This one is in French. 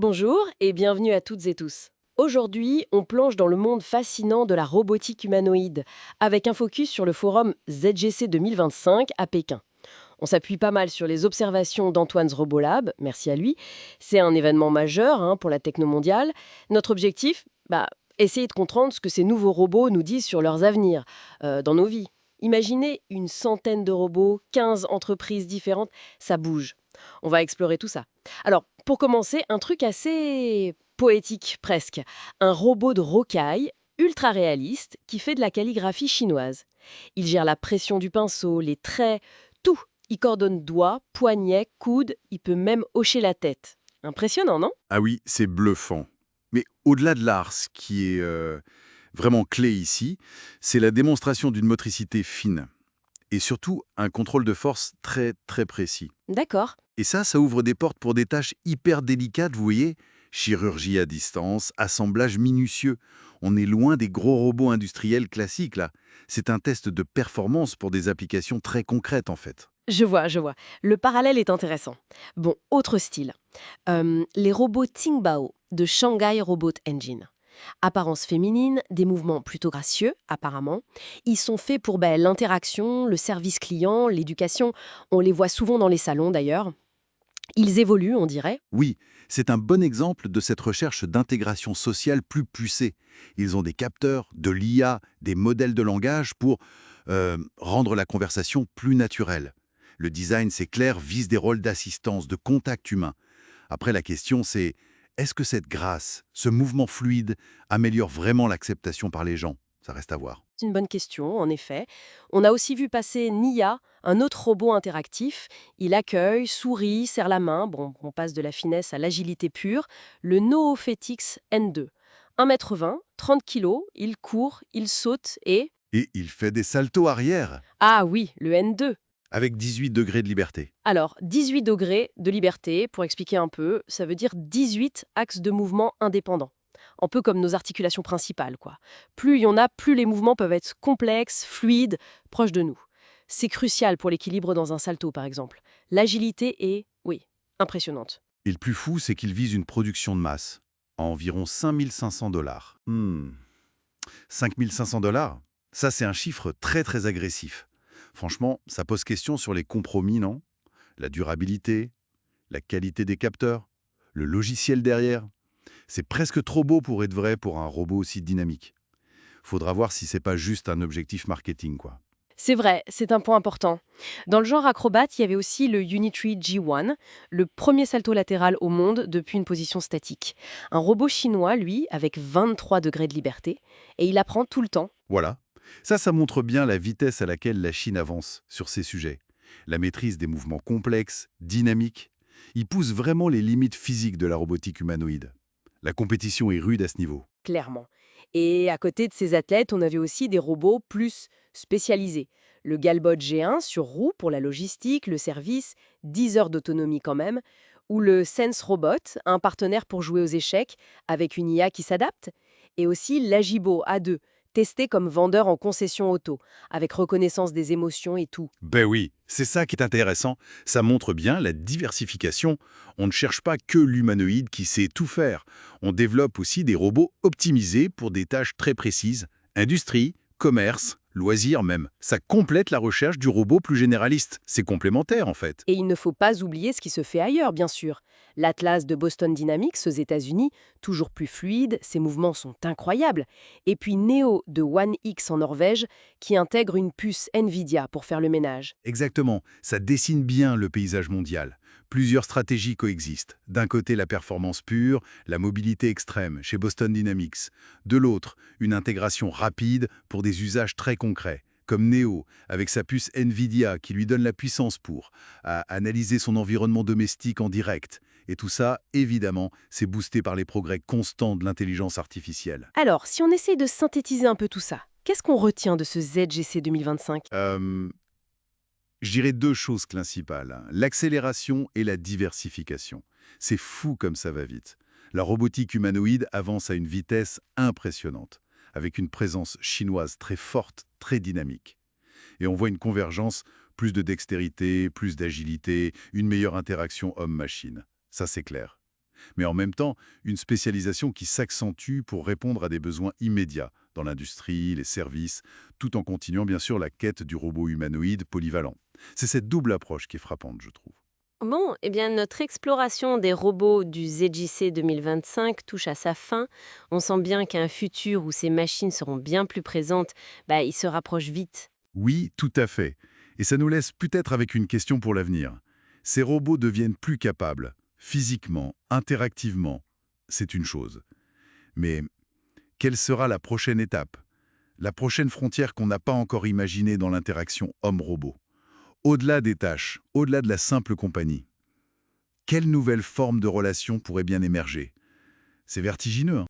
Bonjour et bienvenue à toutes et tous. Aujourd'hui, on plonge dans le monde fascinant de la robotique humanoïde, avec un focus sur le forum ZGC 2025 à Pékin. On s'appuie pas mal sur les observations d'Antoine's Robolab, merci à lui. C'est un événement majeur pour la techno mondiale. Notre objectif, essayer de comprendre ce que ces nouveaux robots nous disent sur leurs avenirs, dans nos vies. Imaginez une centaine de robots, 15 entreprises différentes, ça bouge. On va explorer tout ça. Alors, pour commencer, un truc assez poétique presque. Un robot de rocaille, ultra réaliste, qui fait de la calligraphie chinoise. Il gère la pression du pinceau, les traits, tout. Il coordonne doigts, poignets, coudes, il peut même hocher la tête. Impressionnant, non? Ah oui, c'est bluffant. Mais au-delà de l'art, ce qui est vraiment clé ici, c'est la démonstration d'une motricité fine et surtout un contrôle de force très très précis. D'accord. Et ça ouvre des portes pour des tâches hyper délicates, vous voyez, chirurgie à distance, assemblage minutieux. On est loin des gros robots industriels classiques là. C'est un test de performance pour des applications très concrètes en fait. Je vois, je vois. Le parallèle est intéressant. Bon, autre style. Les robots Tingbao de Shanghai Robot Engine. Apparence féminine, des mouvements plutôt gracieux, apparemment. Ils sont faits pour l'interaction, le service client, l'éducation. On les voit souvent dans les salons d'ailleurs. Ils évoluent, on dirait. Oui, c'est un bon exemple de cette recherche d'intégration sociale plus poussée. Ils ont des capteurs, de l'IA, des modèles de langage pour rendre la conversation plus naturelle. Le design, c'est clair, vise des rôles d'assistance, de contact humain. Après, la question, c'est est-ce que cette grâce, ce mouvement fluide, améliore vraiment l'acceptation par les gens? Ça reste à voir. C'est une bonne question, en effet. On a aussi vu passer Nia, un autre robot interactif. Il accueille, sourit, serre la main. Bon, on passe de la finesse à l'agilité pure. Le NoFetix N2. 1,20 m, 30 kg, il court, il saute et... Et il fait des saltos arrière, Ah oui, le N2. avec 18 degrés de liberté. Alors, 18 degrés de liberté, pour expliquer un peu, ça veut dire 18 axes de mouvement indépendants. Un peu comme nos articulations principales, quoi. Plus il y en a, plus les mouvements peuvent être complexes, fluides, proches de nous. C'est crucial pour l'équilibre dans un salto, par exemple. L'agilité est, oui, impressionnante. Et le plus fou, c'est qu'il vise une production de masse, à environ 5 500 $. 5 500 $. Ça, c'est un chiffre très très agressif. Franchement, ça pose question sur les compromis, non? La durabilité, la qualité des capteurs, le logiciel derrière. C'est presque trop beau pour être vrai pour un robot aussi dynamique. Faudra voir si c'est pas juste un objectif marketing, quoi. C'est vrai, c'est un point important. Dans le genre acrobate, il y avait aussi le Unitree G1, le premier salto latéral au monde depuis une position statique. Un robot chinois, lui, avec 23 degrés de liberté, et il apprend tout le temps. Voilà. Ça montre bien la vitesse à laquelle la Chine avance sur ces sujets. La maîtrise des mouvements complexes, dynamiques. Il pousse vraiment les limites physiques de la robotique humanoïde. La compétition est rude à ce niveau. Clairement. Et à côté de ces athlètes, on avait aussi des robots plus spécialisés. Le Galbot G1 sur roue pour la logistique, le service, 10 heures d'autonomie quand même, ou le Sense Robot, un partenaire pour jouer aux échecs avec une IA qui s'adapte, et aussi l'Agibo A2, testé comme vendeur en concession auto, avec reconnaissance des émotions et tout. Ben oui, c'est ça qui est intéressant. Ça montre bien la diversification. On ne cherche pas que l'humanoïde qui sait tout faire. On développe aussi des robots optimisés pour des tâches très précises. Industrie, commerce, loisirs même. Ça complète la recherche du robot plus généraliste. C'est complémentaire en fait. Et il ne faut pas oublier ce qui se fait ailleurs, bien sûr. L'Atlas de Boston Dynamics aux États-Unis, toujours plus fluide, ses mouvements sont incroyables. Et puis Neo de One X en Norvège, qui intègre une puce Nvidia pour faire le ménage. Exactement, ça dessine bien le paysage mondial. Plusieurs stratégies coexistent. D'un côté, la performance pure, la mobilité extrême chez Boston Dynamics. De l'autre, une intégration rapide pour des usages très concrets, comme Neo, avec sa puce Nvidia qui lui donne la puissance pour analyser son environnement domestique en direct. Et tout ça, évidemment, c'est boosté par les progrès constants de l'intelligence artificielle. Alors, si on essaye de synthétiser un peu tout ça, qu'est-ce qu'on retient de ce ZGC 2025? Je dirais deux choses principales, hein. L'accélération et la diversification. C'est fou comme ça va vite. La robotique humanoïde avance à une vitesse impressionnante, avec une présence chinoise très forte, très dynamique. Et on voit une convergence, plus de dextérité, plus d'agilité, une meilleure interaction homme-machine. Ça, c'est clair. Mais en même temps, une spécialisation qui s'accentue pour répondre à des besoins immédiats dans l'industrie, les services, tout en continuant bien sûr la quête du robot humanoïde polyvalent. C'est cette double approche qui est frappante, je trouve. Bon, eh bien, notre exploration des robots du ZJC 2025 touche à sa fin. On sent bien qu'un futur où ces machines seront bien plus présentes, il se rapproche vite. Oui, tout à fait. Et ça nous laisse peut-être avec une question pour l'avenir. Ces robots deviennent plus capables, physiquement, interactivement. C'est une chose. Mais quelle sera la prochaine étape? La prochaine frontière qu'on n'a pas encore imaginée dans l'interaction homme-robot? Au-delà des tâches, au-delà de la simple compagnie, quelle nouvelle forme de relation pourrait bien émerger? C'est vertigineux, hein.